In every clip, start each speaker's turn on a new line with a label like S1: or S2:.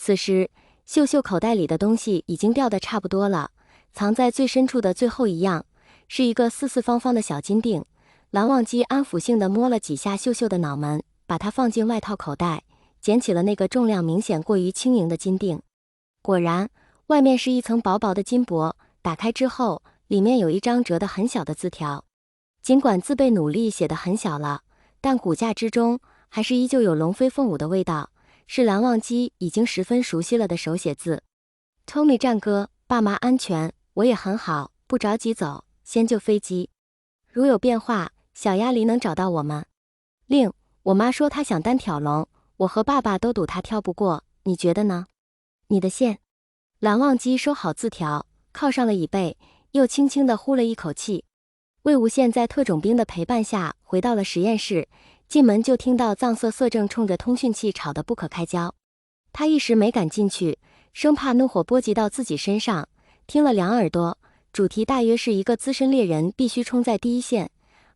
S1: 此时，秀秀口袋里的东西已经掉得差不多了，藏在最深处的最后一样，是一个四四方方的小金锭。蓝忘机安抚性地摸了几下秀秀的脑门，把它放进外套口袋，捡起了那个重量明显过于轻盈的金锭。果然，外面是一层薄薄的金箔，打开之后，里面有一张折得很小的字条。尽管字被努力写得很小了，但骨架之中还是依旧有龙飞凤舞的味道，是蓝忘机已经十分熟悉了的手写字。Tommy 战哥，爸妈安全，我也很好，不着急走，先救飞机。如有变化，小鸭梨能找到我们。另，我妈说她想单挑龙，我和爸爸都赌她跳不过，你觉得呢？你的线。蓝忘机收好字条，靠上了椅背，又轻轻地呼了一口气。魏无羡在特种兵的陪伴下回到了实验室，进门就听到藏色色正冲着通讯器吵得不可开交。他一时没敢进去，生怕怒火波及到自己身上，听了两耳朵，主题大约是一个资深猎人必须冲在第一线，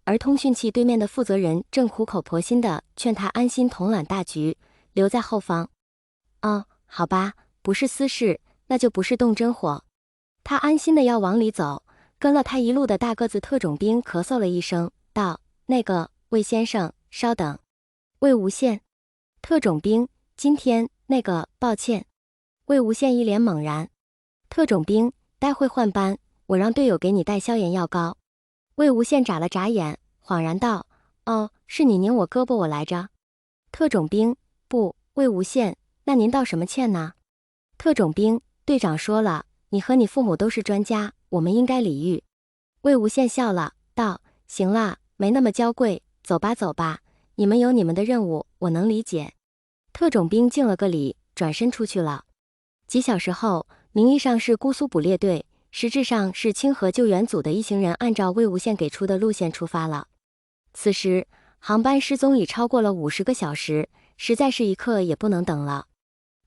S1: 而通讯器对面的负责人正苦口婆心地劝他安心统揽大局，留在后方。哦，好吧，不是私事，那就不是动真火。他安心的要往里走，跟了他一路的大个子特种兵咳嗽了一声，道：“那个，魏先生，稍等。”魏无羡，特种兵，今天那个，抱歉。魏无羡一脸猛然。特种兵，待会换班，我让队友给你带消炎药膏。魏无羡眨了眨眼，恍然道：“哦，是你拧我胳膊我来着。”特种兵，不，魏无羡，那您道什么歉呢？特种兵，队长说了，你和你父母都是专家，我们应该礼遇。魏无羡笑了，道：“行了，没那么娇贵，走吧走吧，你们有你们的任务，我能理解。”特种兵敬了个礼，转身出去了。几小时后，名义上是姑苏捕猎队，实质上是清河救援组的一行人按照魏无羡给出的路线出发了。此时，航班失踪已超过了50个小时，实在是一刻也不能等了。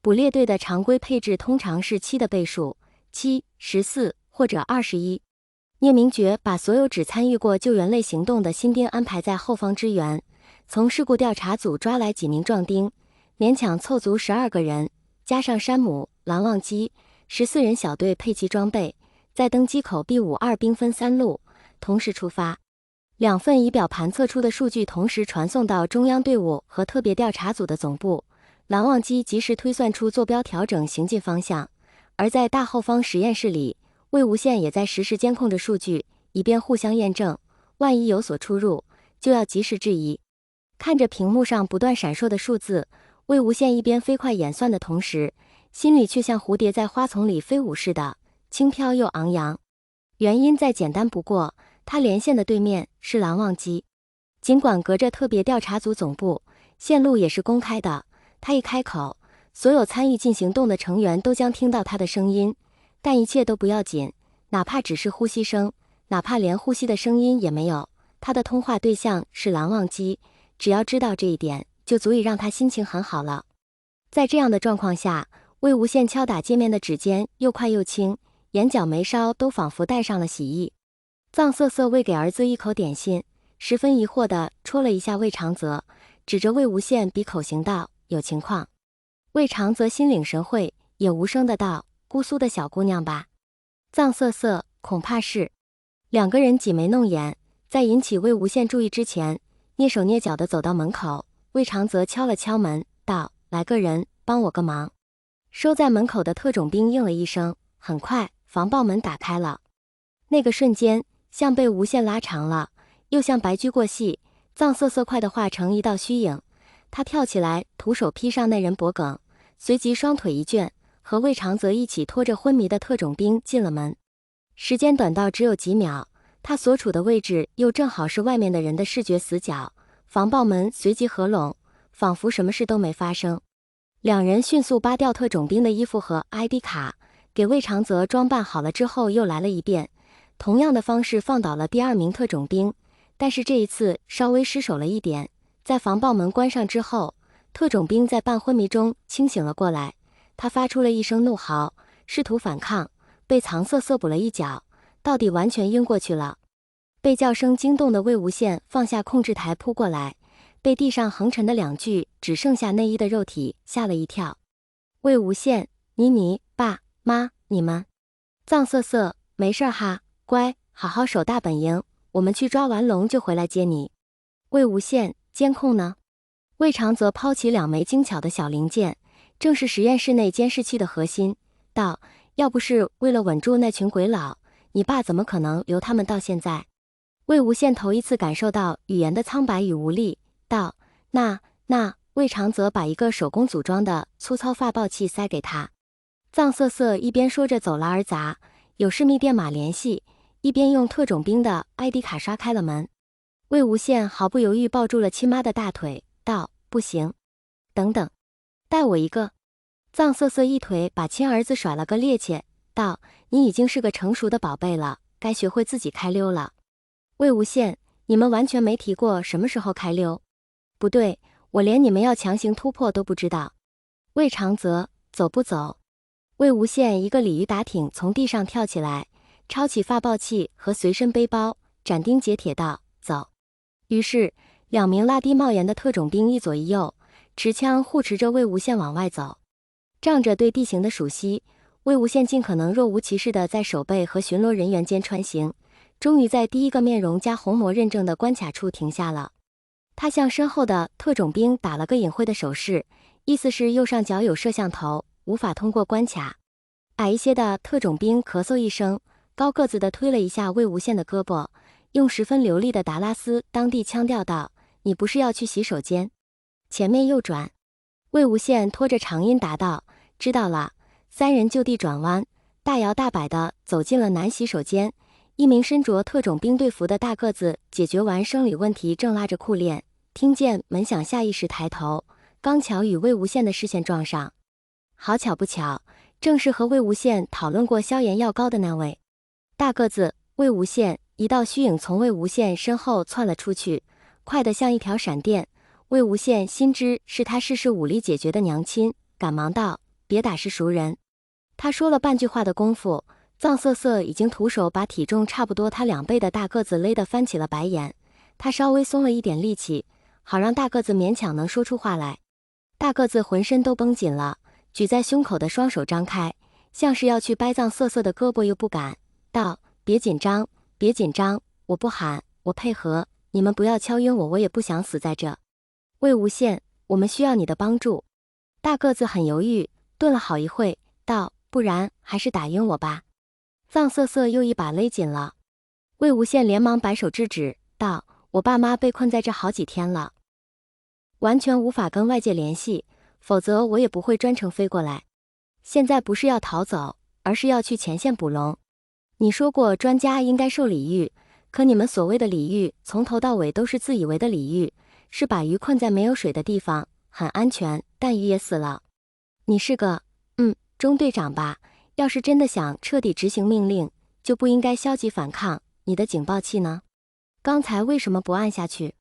S1: 捕猎队的常规配置通常是7的倍数，7、14或者21。聂明珏把所有只参与过救援类行动的新兵安排在后方支援，从事故调查组抓来几名壮丁，勉强凑足12个人，加上山姆、蓝忘机，14人小队配齐装备，在登机口 B52兵分3路，同时出发。2份仪表盘测出的数据同时传送到中央队伍和特别调查组的总部，蓝忘机及时推算出坐标调整行进方向。而在大后方实验室里，魏无羡也在实时监控着数据，以便互相验证，万一有所出入，就要及时质疑。看着屏幕上不断闪烁的数字，魏无羡一边飞快演算的同时，心里却像蝴蝶在花丛里飞舞似的，轻飘又昂扬。原因再简单不过，他连线的对面是蓝忘机。尽管隔着特别调查组总部，线路也是公开的，他一开口，所有参与进行动的成员都将听到他的声音，但一切都不要紧，哪怕只是呼吸声，哪怕连呼吸的声音也没有，他的通话对象是蓝忘机，只要知道这一点，就足以让他心情很好了。在这样的状况下，魏无羡敲打界面的指尖又快又轻，眼角眉梢都仿佛带上了喜意。藏瑟瑟喂给儿子一口点心，十分疑惑地戳了一下魏长泽，指着魏无羡比口型道：“有情况。”魏长泽心领神会，也无声的道：“姑苏的小姑娘吧？”藏瑟瑟：“恐怕是。”2个人挤眉弄眼，在引起魏无羡注意之前，蹑手蹑脚地走到门口。魏长泽敲了敲门，道：“来个人，帮我个忙。”收在门口的特种兵应了一声，很快防爆门打开了。那个瞬间，像被无限拉长了，又像白驹过隙，藏瑟瑟快地化成一道虚影。他跳起来，徒手劈上那人脖颈，随即双腿一卷，和魏长泽一起拖着昏迷的特种兵进了门。时间短到只有几秒，他所处的位置又正好是外面的人的视觉死角，防爆门随即合拢，仿佛什么事都没发生。2人迅速扒掉特种兵的衣服和 ID 卡，给魏长泽装扮好了之后又来了一遍，同样的方式放倒了第2名特种兵，但是这一次稍微失手了一点。在防爆门关上之后，特种兵在半昏迷中清醒了过来，他发出了一声怒嚎，试图反抗，被藏瑟瑟补了一脚，到底完全晕过去了。被叫声惊动的魏无羡放下控制台扑过来，被地上横沉的2具只剩下内衣的肉体吓了一跳。魏无羡，你爸妈你们。臧瑟瑟，没事哈，乖，好好守大本营，我们去抓完龙就回来接你。魏无羡，监控呢？魏长则抛起2枚精巧的小零件，正是实验室内监视器的核心，道：要不是为了稳住那群鬼佬，你爸怎么可能留他们到现在？魏无羡头一次感受到语言的苍白与无力，道：那，魏长则把一个手工组装的粗糙发报器塞给他。臧瑟瑟一边说着走了儿杂，有事密电码联系，一边用特种兵的 ID 卡刷开了门。魏无羡毫不犹豫抱住了亲妈的大腿，道：不行，等等，带我一个。臧瑟瑟一腿把亲儿子甩了个趔趄，道：你已经是个成熟的宝贝了，该学会自己开溜了。魏无羡，你们完全没提过什么时候开溜。不对，我连你们要强行突破都不知道。魏长则，走不走？魏无羡一个鲤鱼打挺从地上跳起来，抄起发报器和随身背包，斩钉截铁道：走。于是2名拉低帽檐的特种兵一左一右，持枪护持着魏无羡往外走。仗着对地形的熟悉，魏无羡尽可能若无其事地在守备和巡逻人员间穿行，终于在第一个面容加虹膜认证的关卡处停下了。他向身后的特种兵打了个隐晦的手势，意思是右上角有摄像头，无法通过关卡。矮一些的特种兵咳嗽一声，高个子的推了一下魏无羡的胳膊，用十分流利的达拉斯当地腔调道：你不是要去洗手间？前面右转。魏无羡拖着长音答道：知道了。3人就地转弯，大摇大摆地走进了男洗手间。一名身着特种兵队服的大个子解决完生理问题，正拉着裤链，听见门响，下意识抬头，刚巧与魏无羡的视线撞上。好巧不巧，正是和魏无羡讨论过消炎药膏的那位大个子。魏无羡，一道虚影从魏无羡身后窜了出去，快得像一条闪电。魏无羡心知是他试试武力解决的娘亲，赶忙道：别打，是熟人。他说了半句话的功夫，臧瑟瑟已经徒手把体重差不多他2倍的大个子勒得翻起了白眼。他稍微松了一点力气，好让大个子勉强能说出话来。大个子浑身都绷紧了，举在胸口的双手张开，像是要去掰臧瑟瑟的胳膊，又不敢，道：别紧张，别紧张，我不喊，我配合，你们不要敲晕我，我也不想死在这。魏无羡，我们需要你的帮助。大个子很犹豫，顿了好一会，道：不然还是打晕我吧。臧瑟瑟又一把勒紧了。魏无羡连忙摆手制止，道：我爸妈被困在这好几天了，完全无法跟外界联系，否则我也不会专程飞过来。现在不是要逃走，而是要去前线捕龙。你说过专家应该受礼遇，可你们所谓的礼遇从头到尾都是自以为的礼遇，是把鱼困在没有水的地方，很安全，但鱼也死了。你是个中队长吧？要是真的想彻底执行命令，就不应该消极反抗。你的警报器呢？刚才为什么不按下去？